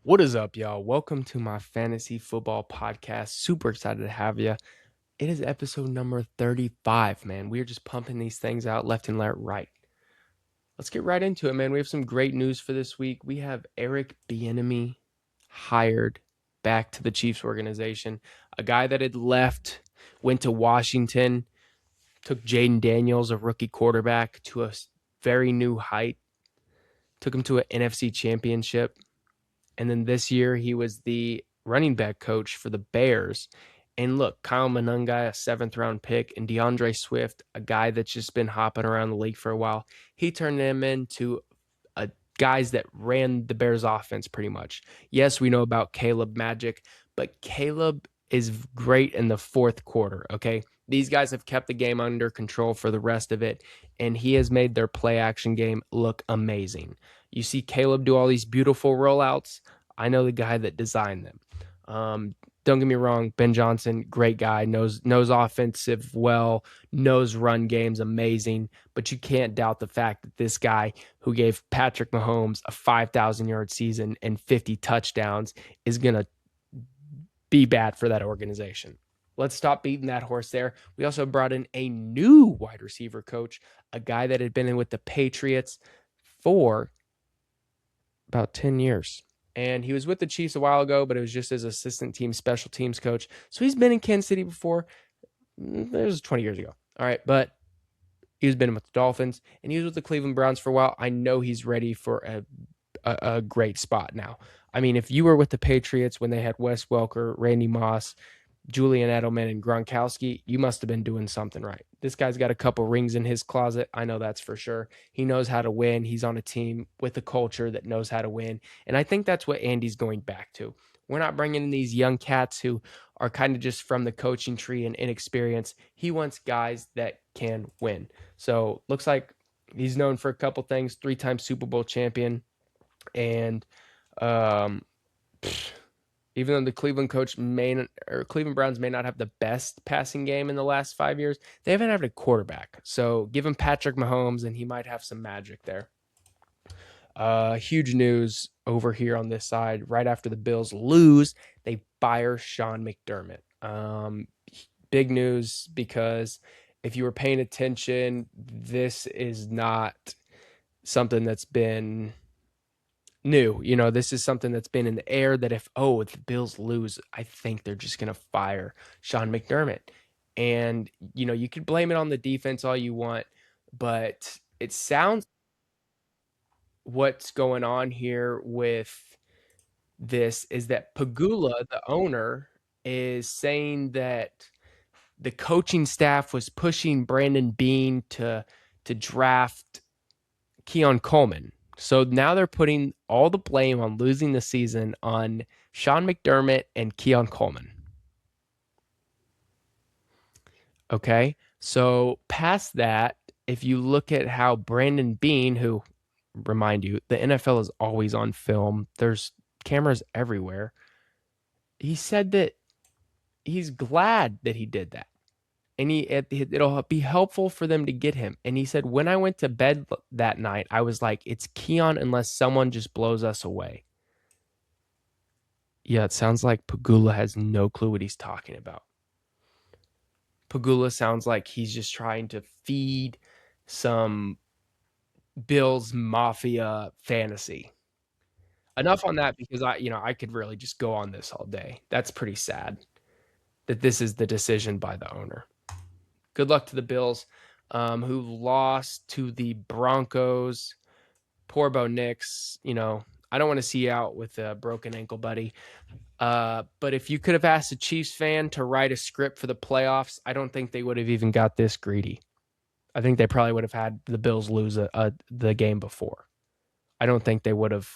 What is up, y'all? Welcome to my fantasy football podcast. Super excited to have you. It is episode number 35, man. We are just pumping these things out left and right. Let's get right into it, man. We have some great news for this week. We have Eric Bieniemy hired back to the Chiefs organization. A guy that had left, went to Washington, took Jaden Daniels, a rookie quarterback, to a very new height, took him to an NFC championship. And then this year, he was the running back coach for the Bears. And look, Kyle Monangai, a seventh round pick, and DeAndre Swift, a guy that's just been hopping around the league for a while. He turned them into guys that ran the Bears offense pretty much. Yes, we know about Caleb Magic, but Caleb is great in the fourth quarter, okay? These guys have kept the game under control for the rest of it, and he has made their play action game look amazing. You see Caleb do all these beautiful rollouts. I know the guy that designed them. Don't get me wrong, Ben Johnson, great guy, knows offensive well, knows run games amazing, but you can't doubt the fact that this guy who gave Patrick Mahomes a 5,000-yard season and 50 touchdowns is going to be bad for that organization. Let's stop beating that horse there. We also brought in a new wide receiver coach, a guy that had been in with the Patriots for about 10 years. And he was with the Chiefs a while ago, but it was just as assistant team special teams coach. So he's been in Kansas City before. That was 20 years ago. All right, but he's been with the Dolphins, and he was with the Cleveland Browns for a while. I know he's ready for a great spot now. I mean, if you were with the Patriots when they had Wes Welker, Randy Moss, Julian Edelman, and Gronkowski, you must have been doing something right. This guy's got a couple rings in his closet. I know that's for sure. He knows how to win. He's on a team with a culture that knows how to win. And I think that's what Andy's going back to. We're not bringing in these young cats who are kind of just from the coaching tree and inexperience. He wants guys that can win. So looks like he's known for a couple things, 3-time Super Bowl champion. And um, even though the Cleveland Browns may not have the best passing game in the last 5 years, they haven't had a quarterback. So give him Patrick Mahomes, and he might have some magic there. Huge news over here on this side. Right after the Bills lose, they fire Sean McDermott. Big news because if you were paying attention, this is not something that's been new. This is something that's been in the air that if the Bills lose, I think they're just going to fire Sean McDermott. And, you could blame it on the defense all you want, but it sounds what's going on here with this is that Pagula, the owner, is saying that the coaching staff was pushing Brandon Beane to draft Keon Coleman. So now they're putting all the blame on losing the season on Sean McDermott and Keon Coleman. Okay, so past that, if you look at how Brandon Beane, who, remind you, the NFL is always on film, there's cameras everywhere. He said that he's glad that he did that. And it'll be helpful for them to get him. And he said, when I went to bed that night, I was like, it's Keon unless someone just blows us away. Yeah, it sounds like Pagula has no clue what he's talking about. Pagula sounds like he's just trying to feed some Bills Mafia fantasy. Enough on that because I could really just go on this all day. That's pretty sad that this is the decision by the owner. Good luck to the Bills, who lost to the Broncos. Poor Bo Nix. I don't want to see you out with a broken ankle, buddy. But if you could have asked a Chiefs fan to write a script for the playoffs, I don't think they would have even got this greedy. I think they probably would have had the Bills lose the game before. I don't think they would have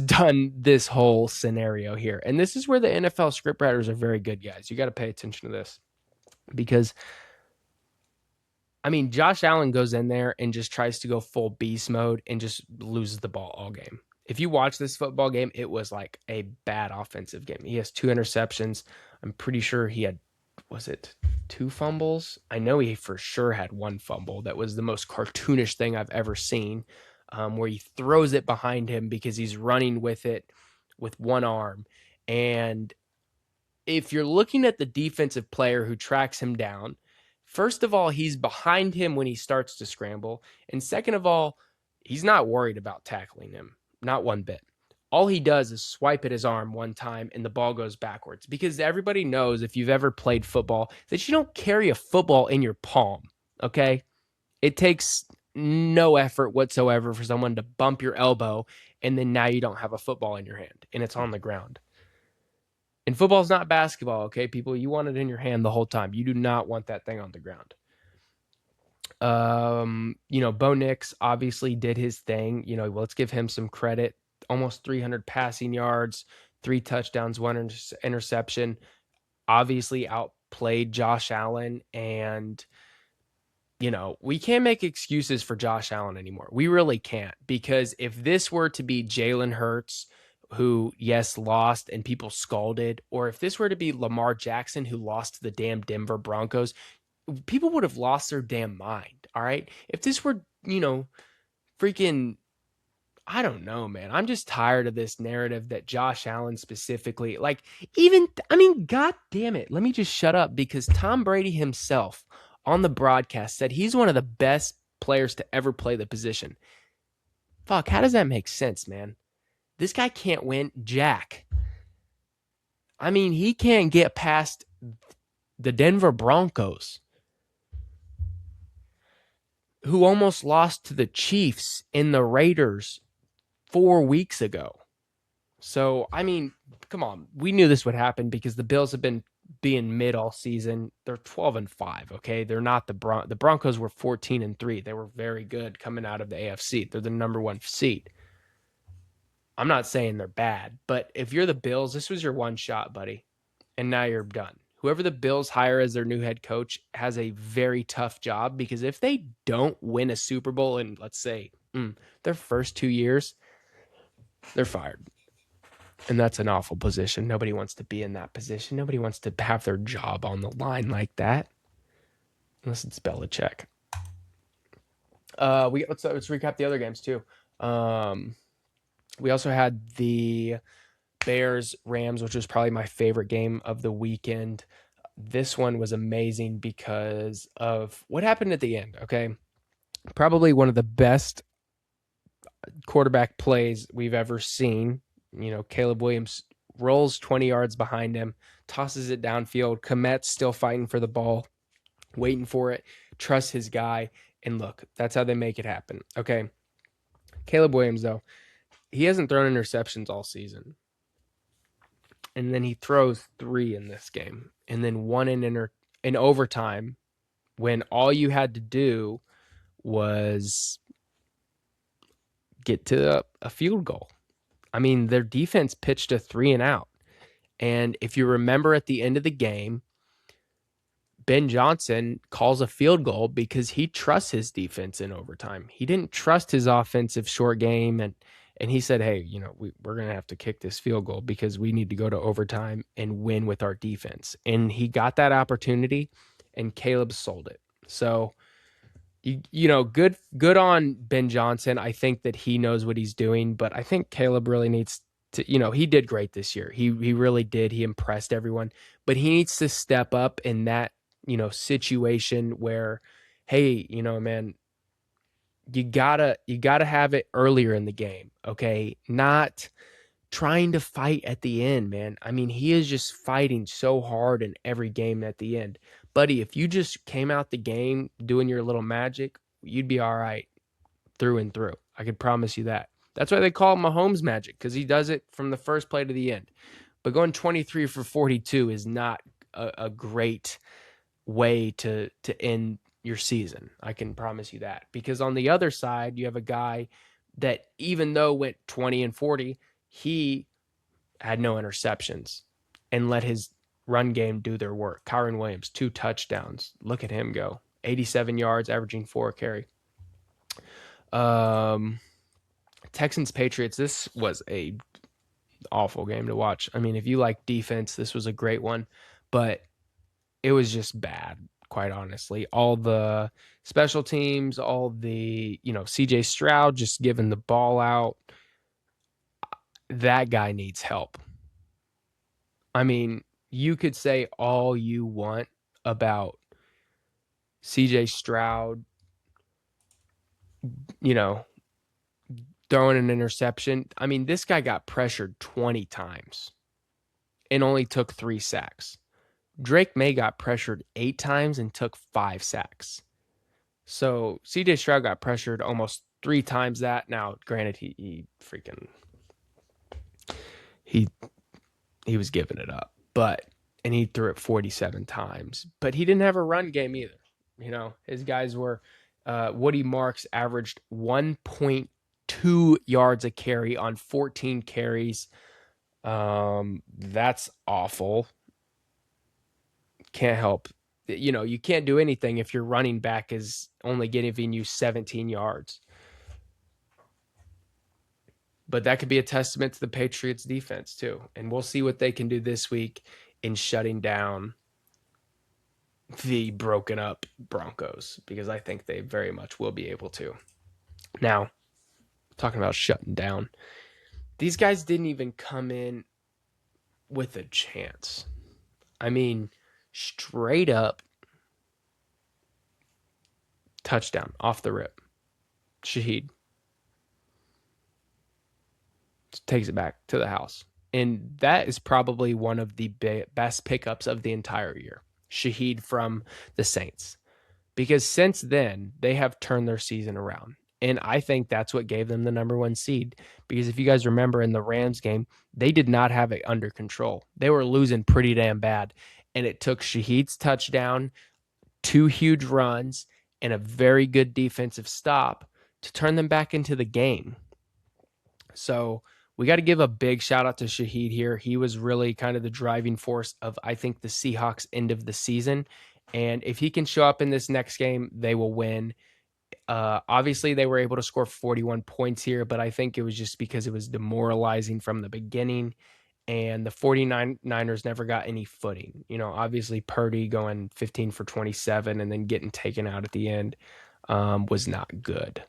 done this whole scenario here. And this is where the NFL scriptwriters are very good, guys. You got to pay attention to this because, I mean, Josh Allen goes in there and just tries to go full beast mode and just loses the ball all game. If you watch this football game, it was like a bad offensive game. He has 2 interceptions. I'm pretty sure he had, was it 2 fumbles? I know he for sure had 1 fumble. That was the most cartoonish thing I've ever seen. where he throws it behind him because he's running with it with one arm. And if you're looking at the defensive player who tracks him down, first of all, he's behind him when he starts to scramble. And second of all, he's not worried about tackling him, not one bit. All he does is swipe at his arm one time and the ball goes backwards, because everybody knows, if you've ever played football, that you don't carry a football in your palm, okay? It takes no effort whatsoever for someone to bump your elbow, and then now you don't have a football in your hand and it's on the ground. And football's not basketball, okay, people? You want it in your hand the whole time. You do not want that thing on the ground. Bo Nix obviously did his thing. Let's give him some credit. Almost 300 passing yards, 3 touchdowns, 1 interception. Obviously outplayed Josh Allen. And, we can't make excuses for Josh Allen anymore. We really can't. Because if this were to be Jalen Hurts, who, yes, lost and people scalded, or if this were to be Lamar Jackson, who lost to the damn Denver Broncos, people would have lost their damn mind, all right? If this were, freaking, I don't know, man. I'm just tired of this narrative that Josh Allen specifically, God damn it. Let me just shut up, because Tom Brady himself on the broadcast said he's one of the best players to ever play the position. Fuck, how does that make sense, man? This guy can't win jack. He can't get past the Denver Broncos, who almost lost to the Chiefs and the Raiders 4 weeks ago. So, come on. We knew this would happen because the Bills have been being mid all season. They're 12-5, okay? They're not the Broncos were 14-3. They were very good coming out of the AFC. They're the number 1 seed. I'm not saying they're bad, but if you're the Bills, this was your one shot, buddy, and now you're done. Whoever the Bills hire as their new head coach has a very tough job, because if they don't win a Super Bowl in, let's say, their first 2 years, they're fired. And that's an awful position. Nobody wants to be in that position. Nobody wants to have their job on the line like that, unless it's Belichick. Let's recap the other games too. We also had the Bears-Rams, which was probably my favorite game of the weekend. This one was amazing because of what happened at the end, okay? Probably one of the best quarterback plays we've ever seen. Caleb Williams rolls 20 yards behind him, tosses it downfield. Komet's still fighting for the ball, waiting for it, trusts his guy, and look, that's how they make it happen, okay? Caleb Williams, though, he hasn't thrown interceptions all season. And then he throws 3 in this game. And then 1 in overtime, when all you had to do was get to a field goal. Their defense pitched a 3 and out. And if you remember at the end of the game, Ben Johnson calls a field goal because he trusts his defense in overtime. He didn't trust his offensive short game, and he said, hey, we're going to have to kick this field goal because we need to go to overtime and win with our defense. And he got that opportunity, and Caleb sold it. So, good on Ben Johnson. I think that he knows what he's doing, but I think Caleb really needs to, he did great this year. He really did. He impressed everyone, but he needs to step up in that, situation where, hey, man, you gotta have it earlier in the game, okay? Not trying to fight at the end, man. He is just fighting so hard in every game at the end. Buddy, if you just came out the game doing your little magic, you'd be all right through and through. I could promise you that. That's why they call it Mahomes magic, because he does it from the first play to the end. But going 23 for 42 is not a great way to end your season. I can promise you that. Because on the other side, you have a guy that, even though went 20 and 40, he had no interceptions and let his run game do their work. Kyron Williams, 2 touchdowns. Look at him go. 87 yards, averaging 4 a carry. Texans Patriots, this was a awful game to watch. If you like defense, this was a great one, but it was just bad. quite honestly. All the special teams, all the, CJ Stroud just giving the ball out. That guy needs help. I mean, you could say all you want about CJ Stroud, you know, throwing an interception. I mean, this guy got pressured 20 times and only took 3 sacks. Drake May got pressured 8 times and took 5 sacks. So CJ Stroud got pressured almost 3 times that. Now, granted, he was giving it up, and he threw it 47 times. But he didn't have a run game either. His guys were Woody Marks averaged 1.2 yards a carry on 14 carries. That's awful. Can't help. You can't do anything if your running back is only giving you 17 yards. But that could be a testament to the Patriots defense too. And we'll see what they can do this week in shutting down the broken up Broncos, because I think they very much will be able to. Now, talking about shutting down, these guys didn't even come in with a chance. I mean, straight up touchdown off the rip. Shaheed takes it back to the house. And that is probably one of the best pickups of the entire year. Shaheed from the Saints. Because since then, they have turned their season around. And I think that's what gave them the number 1 seed. Because if you guys remember in the Rams game, they did not have it under control. They were losing pretty damn bad. And it took Shaheed's touchdown, 2 huge runs, and a very good defensive stop to turn them back into the game. So we got to give a big shout out to Shaheed here. He was really kind of the driving force of, I think, the Seahawks' end of the season. And if he can show up in this next game, they will win. Obviously, they were able to score 41 points here, but I think it was just because it was demoralizing from the beginning. And the 49ers never got any footing. Obviously, Purdy going 15 for 27 and then getting taken out at the end was not good.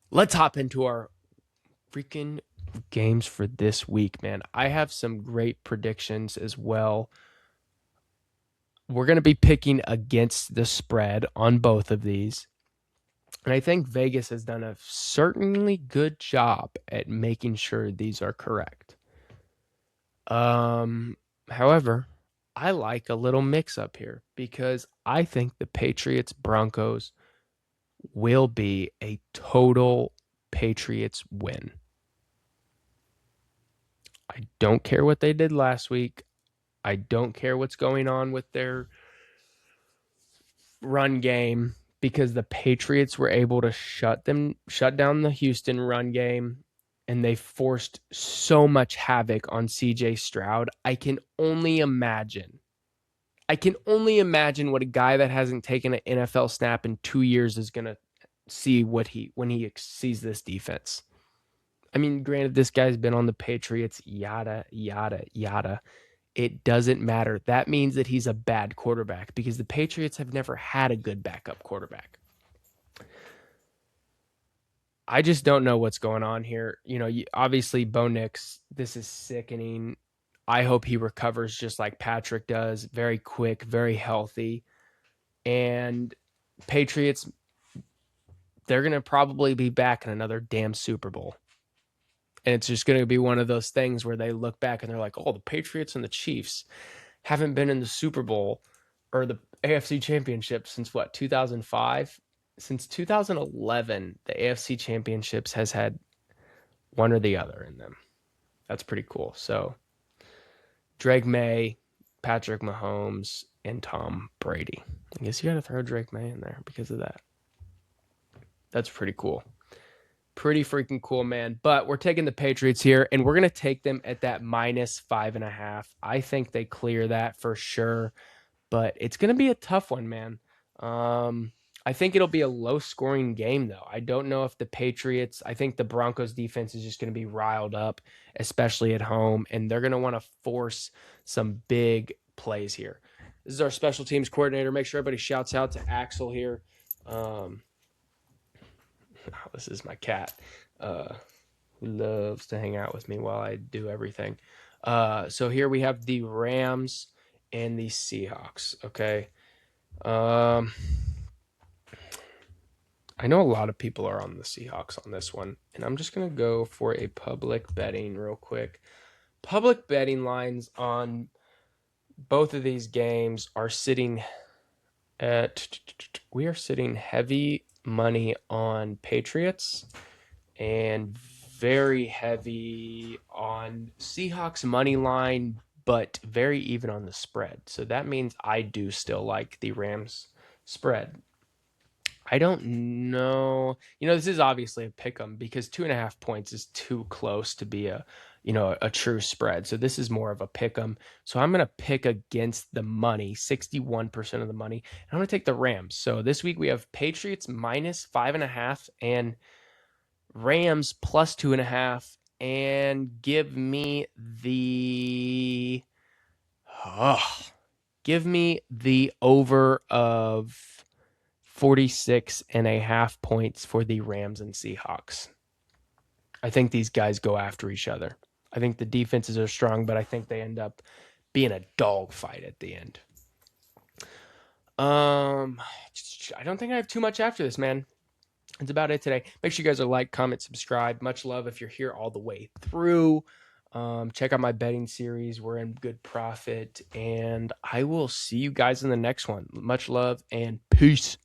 Let's hop into our freaking games for this week, man. I have some great predictions as well. We're going to be picking against the spread on both of these. And I think Vegas has done a certainly good job at making sure these are correct. However, I like a little mix up here because I think the Patriots Broncos will be a total Patriots win. I don't care what they did last week. I don't care what's going on with their run game, because the Patriots were able to shut down the Houston run game, and they forced so much havoc on CJ Stroud. I can only imagine what a guy that hasn't taken an NFL snap in 2 years is going to see when he sees this defense. I mean, granted, this guy's been on the Patriots, yada, yada, yada. It doesn't matter. That means that he's a bad quarterback, because the Patriots have never had a good backup quarterback. I just don't know what's going on here. Obviously, Bo Nix, this is sickening. I hope he recovers just like Patrick does. Very quick, very healthy. And Patriots, they're going to probably be back in another damn Super Bowl. And it's just going to be one of those things where they look back and they're like, oh, the Patriots and the Chiefs haven't been in the Super Bowl or the AFC Championship since 2005? Since 2011, the AFC Championships has had one or the other in them. That's pretty cool. So Drake May, Patrick Mahomes, and Tom Brady. I guess you got to throw Drake May in there because of that. That's pretty cool. Pretty freaking cool, man. But we're taking the Patriots here, and we're going to take them at that -5.5. I think they clear that for sure, but it's going to be a tough one, man. I think it'll be a low-scoring game, though. I don't know if the Patriots – I think the Broncos defense is just going to be riled up, especially at home, and they're going to want to force some big plays here. This is our special teams coordinator. Make sure everybody shouts out to Axel here. This is my cat, who loves to hang out with me while I do everything. So here we have the Rams and the Seahawks. Okay. I know a lot of people are on the Seahawks on this one, and I'm just going to go for a public betting real quick. Public betting lines on both of these games are sitting we are sitting heavy money on Patriots and very heavy on Seahawks money line, but very even on the spread. So that means I do still like the Rams spread. I don't know. This is obviously a pick 'em because 2.5 points is too close to be a true spread. So this is more of a pick 'em. So I'm going to pick against the money, 61% of the money. And I'm going to take the Rams. So this week we have Patriots -5.5 and Rams +2.5. And give me the over of 46.5 points for the Rams and Seahawks. I think these guys go after each other. I think the defenses are strong, but I think they end up being a dogfight at the end. I don't think I have too much after this, man. That's about it today. Make sure you guys are like, comment, subscribe. Much love if you're here all the way through. Check out my betting series. We're in good profit. And I will see you guys in the next one. Much love and peace.